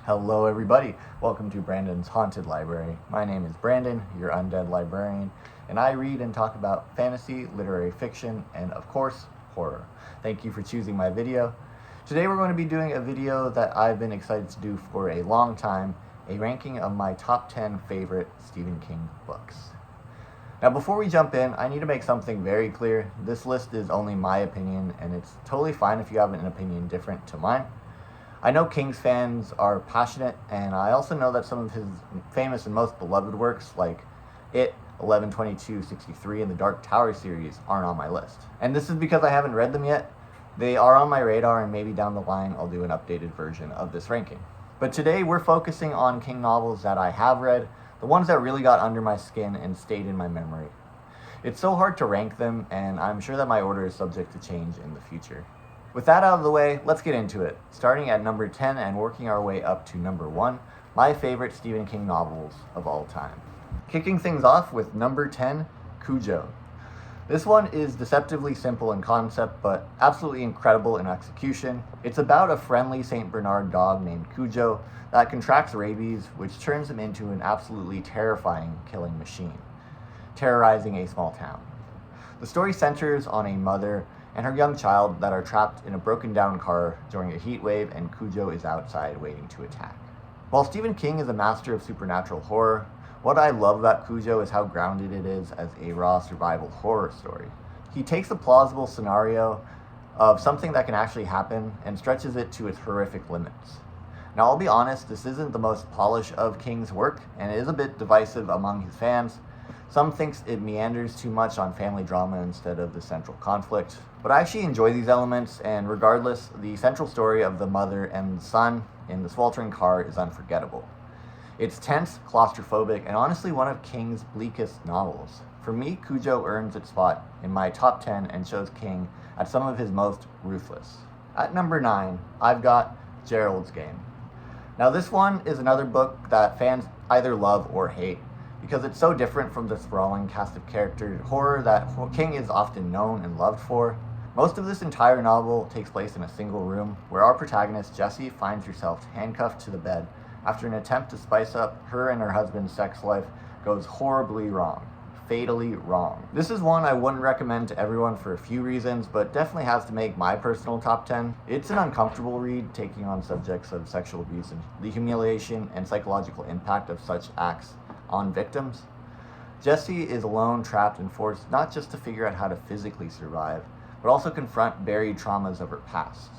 Hello everybody, welcome to Brandon's Haunted Library. My name is Brandon, your undead librarian, and I read and talk about fantasy, literary fiction, and of course, horror. Thank you for choosing my video. Today we're going to be doing a video that I've been excited to do for a long time, a ranking of my top 10 favorite Stephen King books. Now before we jump in, I need to make something very clear. This list is only my opinion, and it's totally fine if you have an opinion different to mine. I know King's fans are passionate, and I also know that some of his famous and most beloved works, like It, 11/22/63, and the Dark Tower series, aren't on my list. And this is because I haven't read them yet. They are on my radar, and maybe down the line I'll do an updated version of this ranking. But today we're focusing on King novels that I have read, the ones that really got under my skin and stayed in my memory. It's so hard to rank them, and I'm sure that my order is subject to change in the future. With that out of the way, let's get into it, starting at number 10 and working our way up to number 1, my favorite Stephen King novels of all time. Kicking things off with number 10, Cujo. This one is deceptively simple in concept, but absolutely incredible in execution. It's about a friendly St. Bernard dog named Cujo that contracts rabies, which turns him into an absolutely terrifying killing machine, terrorizing a small town. The story centers on a mother and her young child that are trapped in a broken down car during a heat wave, and Cujo is outside waiting to attack. While Stephen King is a master of supernatural horror, what I love about Cujo is how grounded it is as a raw survival horror story. He takes a plausible scenario of something that can actually happen and stretches it to its horrific limits. Now I'll be honest, this isn't the most polished of King's work, and it is a bit divisive among his fans. Some thinks it meanders too much on family drama instead of the central conflict. But I actually enjoy these elements, and regardless, the central story of the mother and the son in the sweltering car is unforgettable. It's tense, claustrophobic, and honestly one of King's bleakest novels. For me, Cujo earns its spot in my top 10 and shows King at some of his most ruthless. At number 9, I've got Gerald's Game. Now this one is another book that fans either love or hate, because it's so different from the sprawling cast of character horror that King is often known and loved for. Most of this entire novel takes place in a single room, where our protagonist Jessie finds herself handcuffed to the bed after an attempt to spice up her and her husband's sex life goes horribly wrong. Fatally wrong. This is one I wouldn't recommend to everyone for a few reasons, but definitely has to make my personal top 10. It's an uncomfortable read, taking on subjects of sexual abuse and the humiliation and psychological impact of such acts on victims. Jessie is alone, trapped, and forced not just to figure out how to physically survive, but also confront buried traumas of her past.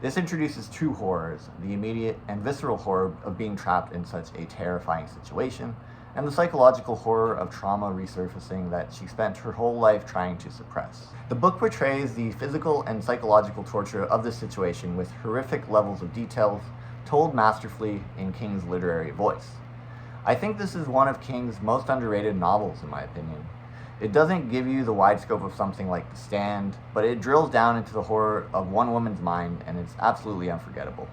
This introduces two horrors: the immediate and visceral horror of being trapped in such a terrifying situation, and the psychological horror of trauma resurfacing that she spent her whole life trying to suppress. The book portrays the physical and psychological torture of this situation with horrific levels of details, told masterfully in King's literary voice. I think this is one of King's most underrated novels, in my opinion. It doesn't give you the wide scope of something like The Stand, but it drills down into the horror of one woman's mind, and it's absolutely unforgettable.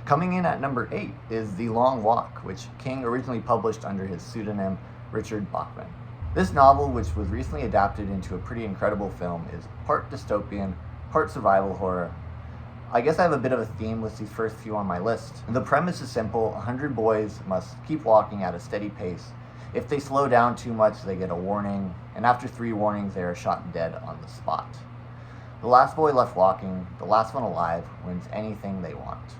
Coming in at number 8 is The Long Walk, which King originally published under his pseudonym Richard Bachman. This novel, which was recently adapted into a pretty incredible film, is part dystopian, part survival horror. I guess I have a bit of a theme with these first few on my list. The premise is simple: 100 boys must keep walking at a steady pace. If they slow down too much, they get a warning, and after 3 warnings, they are shot dead on the spot. The last boy left walking, the last one alive, wins anything they want.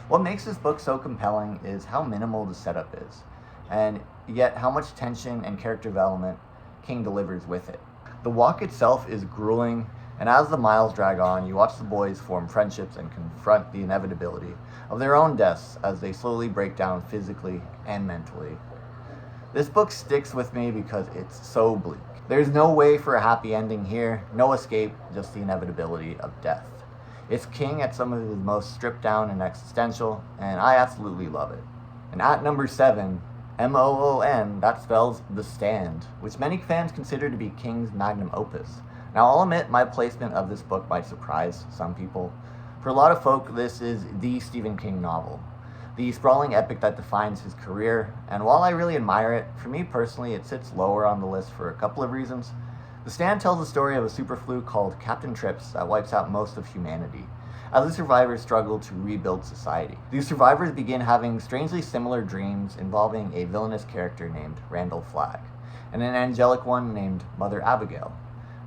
What makes this book so compelling is how minimal the setup is, and yet how much tension and character development King delivers with it. The walk itself is grueling, and as the miles drag on, you watch the boys form friendships and confront the inevitability of their own deaths as they slowly break down physically and mentally. This book sticks with me because it's so bleak. There's no way for a happy ending here, no escape, just the inevitability of death. It's King at some of his most stripped down and existential, and I absolutely love it. And at number 7, Moon, that spells The Stand, which many fans consider to be King's magnum opus. Now I'll admit my placement of this book might surprise some people. For a lot of folk, this is the Stephen King novel, the sprawling epic that defines his career, and while I really admire it, for me personally it sits lower on the list for a couple of reasons. The Stand tells the story of a super flu called Captain Trips that wipes out most of humanity. as the survivors struggle to rebuild society. These survivors begin having strangely similar dreams involving a villainous character named Randall Flagg, and an angelic one named Mother Abigail.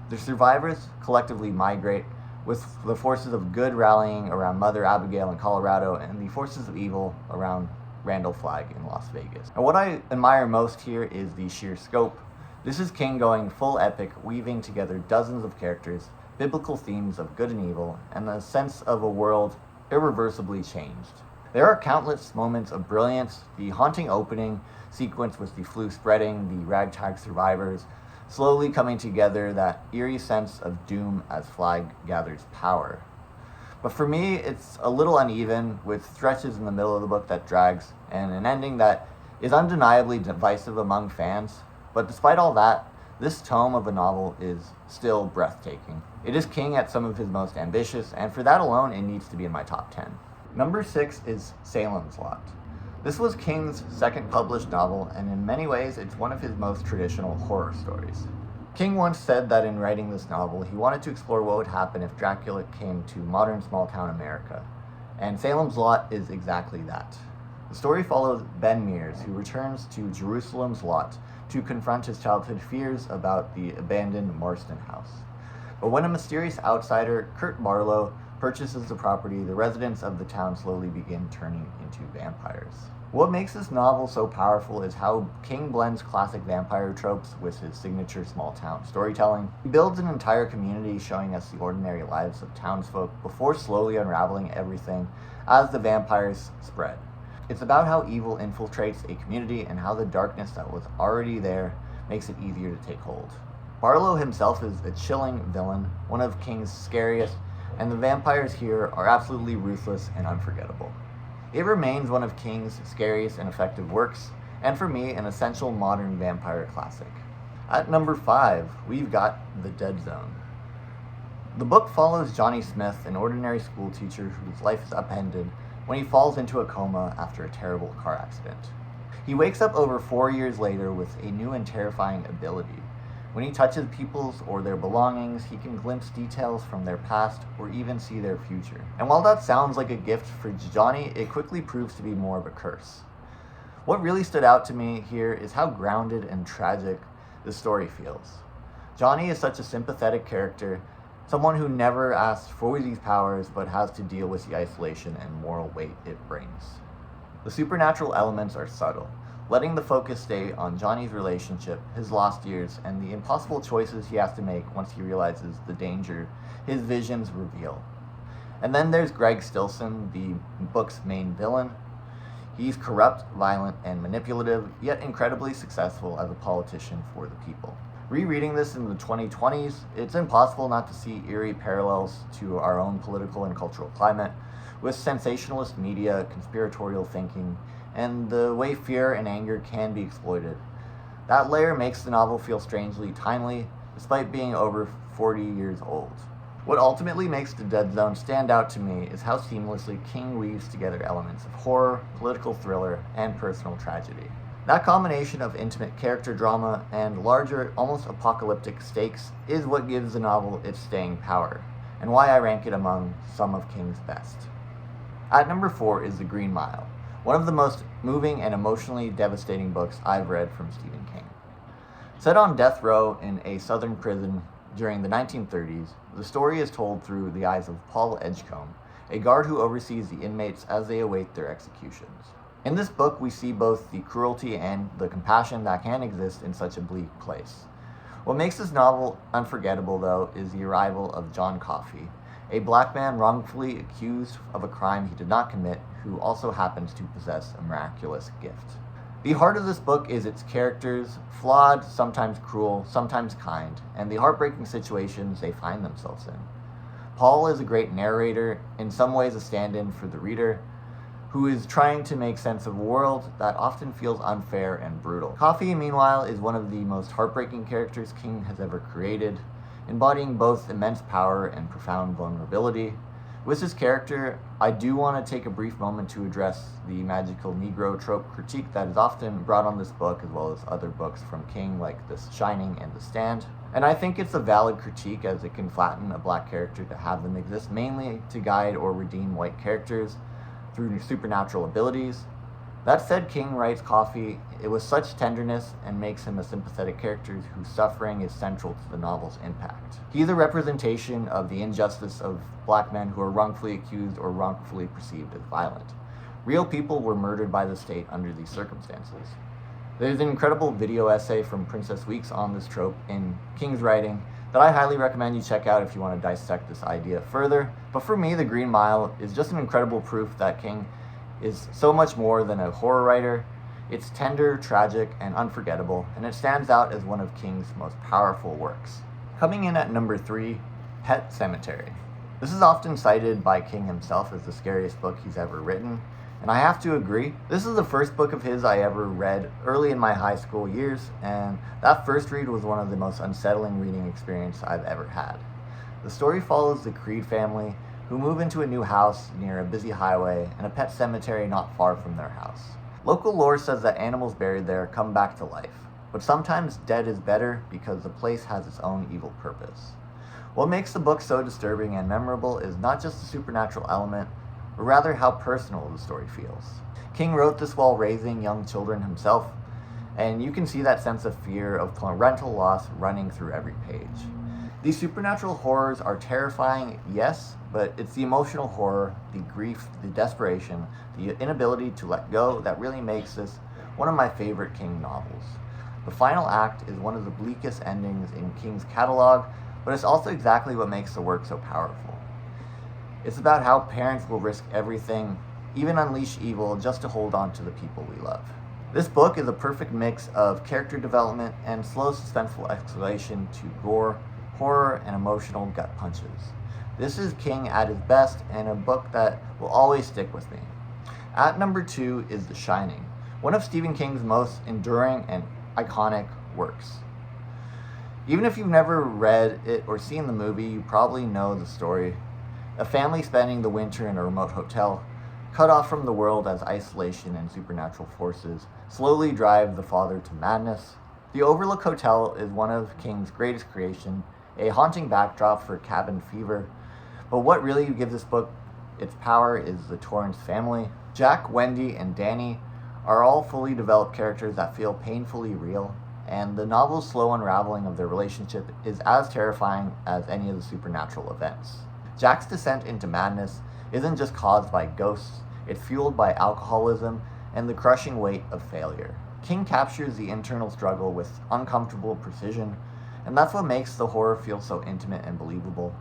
The survivors collectively migrate, with the forces of good rallying around Mother Abigail in Colorado and the forces of evil around Randall Flagg in Las Vegas. And what I admire most here is the sheer scope. This is King going full epic, weaving together dozens of characters, biblical themes of good and evil, and the sense of a world irreversibly changed. There are countless moments of brilliance, the haunting opening sequence with the flu spreading, the ragtag survivors, slowly coming together, that eerie sense of doom as Flagg gathers power. But for me, it's a little uneven, with stretches in the middle of the book that drags, and an ending that is undeniably divisive among fans. But despite all that, this tome of a novel is still breathtaking. It is King at some of his most ambitious, and for that alone, it needs to be in my top 10. Number 6 is Salem's Lot. This was King's second published novel, and in many ways, it's one of his most traditional horror stories. King once said that in writing this novel, he wanted to explore what would happen if Dracula came to modern small-town America, and Salem's Lot is exactly that. The story follows Ben Mears, who returns to Jerusalem's Lot to confront his childhood fears about the abandoned Marston house. But when a mysterious outsider, Kurt Barlow, purchases the property, the residents of the town slowly begin turning into vampires. What makes this novel so powerful is how King blends classic vampire tropes with his signature small-town storytelling. He builds an entire community showing us the ordinary lives of townsfolk before slowly unraveling everything as the vampires spread. It's about how evil infiltrates a community and how the darkness that was already there makes it easier to take hold. Barlow himself is a chilling villain, one of King's scariest, and the vampires here are absolutely ruthless and unforgettable. It remains one of King's scariest and effective works, and for me, an essential modern vampire classic. At number 5, we've got The Dead Zone. The book follows Johnny Smith, an ordinary school teacher whose life is upended when he falls into a coma after a terrible car accident. He wakes up over 4 years later with a new and terrifying ability. When he touches people's or their belongings, he can glimpse details from their past or even see their future. And while that sounds like a gift for Johnny, it quickly proves to be more of a curse. What really stood out to me here is how grounded and tragic the story feels. Johnny is such a sympathetic character, someone who never asks for these powers but has to deal with the isolation and moral weight it brings. The supernatural elements are subtle, letting the focus stay on Johnny's relationship, his lost years, and the impossible choices he has to make once he realizes the danger his visions reveal. And then there's Greg Stilson, the book's main villain. He's corrupt, violent, and manipulative, yet incredibly successful as a politician for the people. Rereading this in the 2020s, it's impossible not to see eerie parallels to our own political and cultural climate, with sensationalist media, conspiratorial thinking, and the way fear and anger can be exploited. That layer makes the novel feel strangely timely, despite being over 40 years old. What ultimately makes The Dead Zone stand out to me is how seamlessly King weaves together elements of horror, political thriller, and personal tragedy. That combination of intimate character drama and larger, almost apocalyptic stakes is what gives the novel its staying power, and why I rank it among some of King's best. At number 4 is The Green Mile, one of the most moving and emotionally devastating books I've read from Stephen King. Set on death row in a southern prison during the 1930s, the story is told through the eyes of Paul Edgecombe, a guard who oversees the inmates as they await their executions. In this book, we see both the cruelty and the compassion that can exist in such a bleak place. What makes this novel unforgettable, though, is the arrival of John Coffey, a black man wrongfully accused of a crime he did not commit, who also happens to possess a miraculous gift. The heart of this book is its characters, flawed, sometimes cruel, sometimes kind, and the heartbreaking situations they find themselves in. Paul is a great narrator, in some ways a stand-in for the reader, who is trying to make sense of a world that often feels unfair and brutal. Coffey, meanwhile, is one of the most heartbreaking characters King has ever created, embodying both immense power and profound vulnerability. With his character, I do want to take a brief moment to address the magical Negro trope critique that is often brought on this book, as well as other books from King like The Shining and The Stand. And I think it's a valid critique, as it can flatten a black character to have them exist mainly to guide or redeem white characters through supernatural abilities. That said, King writes Coffee with such tenderness and makes him a sympathetic character whose suffering is central to the novel's impact. He's a representation of the injustice of black men who are wrongfully accused or wrongfully perceived as violent. Real people were murdered by the state under these circumstances. There's an incredible video essay from Princess Weeks on this trope in King's writing that I highly recommend you check out if you want to dissect this idea further. But for me, The Green Mile is just an incredible proof that King is so much more than a horror writer. It's tender, tragic, and unforgettable, and it stands out as one of King's most powerful works. Coming in at number 3, Pet Sematary. This is often cited by King himself as the scariest book he's ever written, and I have to agree. This is the first book of his I ever read early in my high school years, and that first read was one of the most unsettling reading experiences I've ever had. The story follows the Creed family, who move into a new house near a busy highway and a pet cemetery not far from their house. Local lore says that animals buried there come back to life, but sometimes dead is better because the place has its own evil purpose. What makes the book so disturbing and memorable is not just the supernatural element, but rather how personal the story feels. King wrote this while raising young children himself, and you can see that sense of fear of parental loss running through every page. These supernatural horrors are terrifying, yes, but it's the emotional horror, the grief, the desperation, the inability to let go that really makes this one of my favorite King novels. The final act is one of the bleakest endings in King's catalog, but it's also exactly what makes the work so powerful. It's about how parents will risk everything, even unleash evil, just to hold on to the people we love. This book is a perfect mix of character development and slow, suspenseful escalation to gore, horror, and emotional gut punches. This is King at his best, and a book that will always stick with me. At number 2 is The Shining, one of Stephen King's most enduring and iconic works. Even if you've never read it or seen the movie, you probably know the story. A family spending the winter in a remote hotel, cut off from the world as isolation and supernatural forces slowly drive the father to madness. The Overlook Hotel is one of King's greatest creations, a haunting backdrop for cabin fever. But what really gives this book its power is the Torrance family. Jack, Wendy, and Danny are all fully developed characters that feel painfully real, and the novel's slow unraveling of their relationship is as terrifying as any of the supernatural events. Jack's descent into madness isn't just caused by ghosts, it's fueled by alcoholism and the crushing weight of failure. King captures the internal struggle with uncomfortable precision, and that's what makes the horror feel so intimate and believable.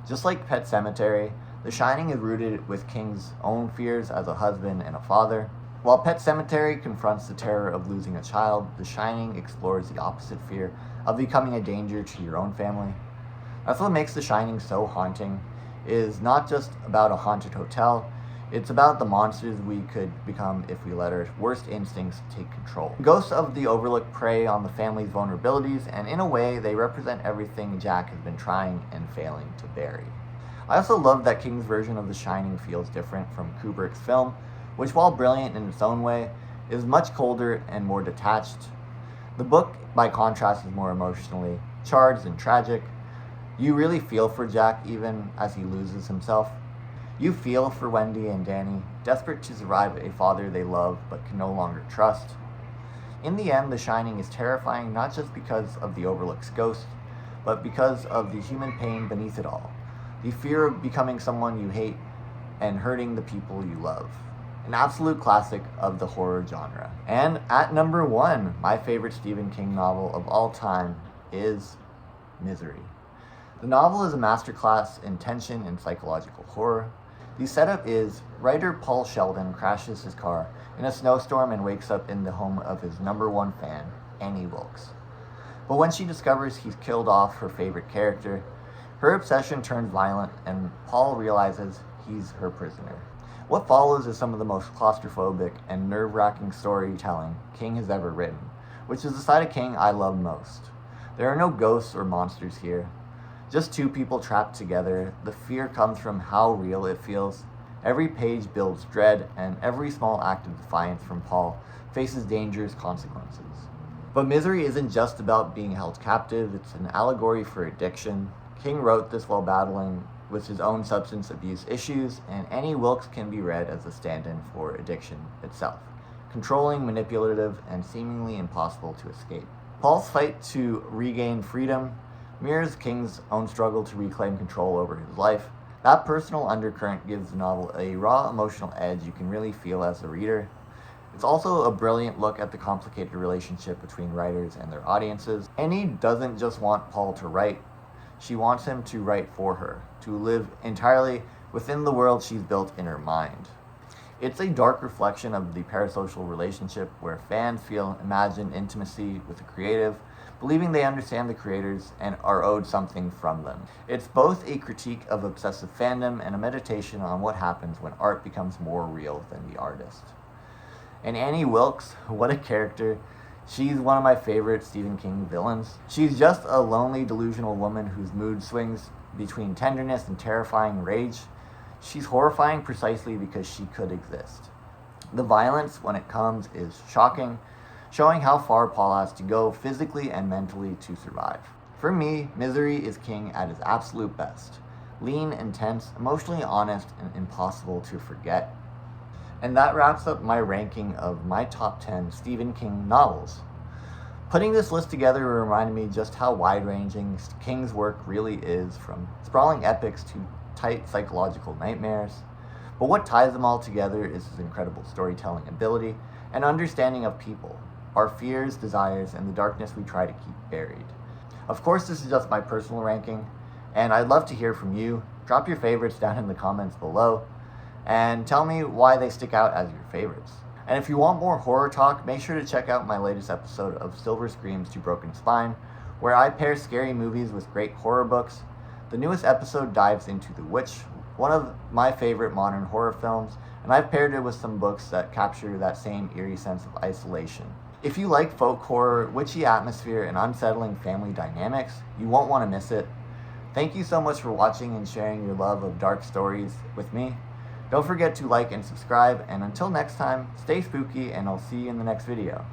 Just like Pet Sematary, The Shining is rooted with King's own fears as a husband and a father. While Pet Sematary confronts the terror of losing a child, The Shining explores the opposite fear of becoming a danger to your own family. That's what makes The Shining so haunting. It is not just about a haunted hotel, it's about the monsters we could become if we let our worst instincts take control. Ghosts of the Overlook prey on the family's vulnerabilities, and in a way, they represent everything Jack has been trying and failing to bury. I also love that King's version of The Shining feels different from Kubrick's film, which, while brilliant in its own way, is much colder and more detached. The book, by contrast, is more emotionally charged and tragic. You really feel for Jack even as he loses himself. You feel for Wendy and Danny, desperate to survive a father they love but can no longer trust. In the end, The Shining is terrifying not just because of the Overlook's ghost, but because of the human pain beneath it all. The fear of becoming someone you hate and hurting the people you love. An absolute classic of the horror genre. And at number 1, my favorite Stephen King novel of all time is Misery. The novel is a masterclass in tension and psychological horror. The setup is writer Paul Sheldon crashes his car in a snowstorm and wakes up in the home of his number 1 fan, Annie Wilkes. But when she discovers he's killed off her favorite character, her obsession turns violent and Paul realizes he's her prisoner. What follows is some of the most claustrophobic and nerve-wracking storytelling King has ever written, which is the side of King I love most. There are no ghosts or monsters here. Just two people trapped together, the fear comes from how real it feels. Every page builds dread, and every small act of defiance from Paul faces dangerous consequences. But misery isn't just about being held captive, it's an allegory for addiction. King wrote this while battling with his own substance abuse issues, and Annie Wilkes can be read as a stand-in for addiction itself. Controlling, manipulative, and seemingly impossible to escape. Paul's fight to regain freedom mirrors King's own struggle to reclaim control over his life. That personal undercurrent gives the novel a raw emotional edge you can really feel as a reader. It's also a brilliant look at the complicated relationship between writers and their audiences. Annie doesn't just want Paul to write, she wants him to write for her, to live entirely within the world she's built in her mind. It's a dark reflection of the parasocial relationship where fans feel imagined intimacy with the creative, believing they understand the creators and are owed something from them. It's both a critique of obsessive fandom and a meditation on what happens when art becomes more real than the artist. And Annie Wilkes, what a character. She's one of my favorite Stephen King villains. She's just a lonely, delusional woman whose mood swings between tenderness and terrifying rage. She's horrifying precisely because she could exist. The violence, when it comes, is shocking, showing how far Paul has to go physically and mentally to survive. For me, Misery is King at his absolute best. Lean, intense, emotionally honest, and impossible to forget. And that wraps up my ranking of my top 10 Stephen King novels. Putting this list together reminded me just how wide-ranging King's work really is, from sprawling epics to tight psychological nightmares. But what ties them all together is his incredible storytelling ability and understanding of people, our fears, desires, and the darkness we try to keep buried. Of course, this is just my personal ranking, and I'd love to hear from you. Drop your favorites down in the comments below, and tell me why they stick out as your favorites. And if you want more horror talk, make sure to check out my latest episode of Silver Screams to Broken Spine, where I pair scary movies with great horror books. The newest episode dives into The Witch, one of my favorite modern horror films, and I've paired it with some books that capture that same eerie sense of isolation. If you like folk horror, witchy atmosphere, and unsettling family dynamics, you won't want to miss it. Thank you so much for watching and sharing your love of dark stories with me. Don't forget to like and subscribe, and until next time, stay spooky, and I'll see you in the next video.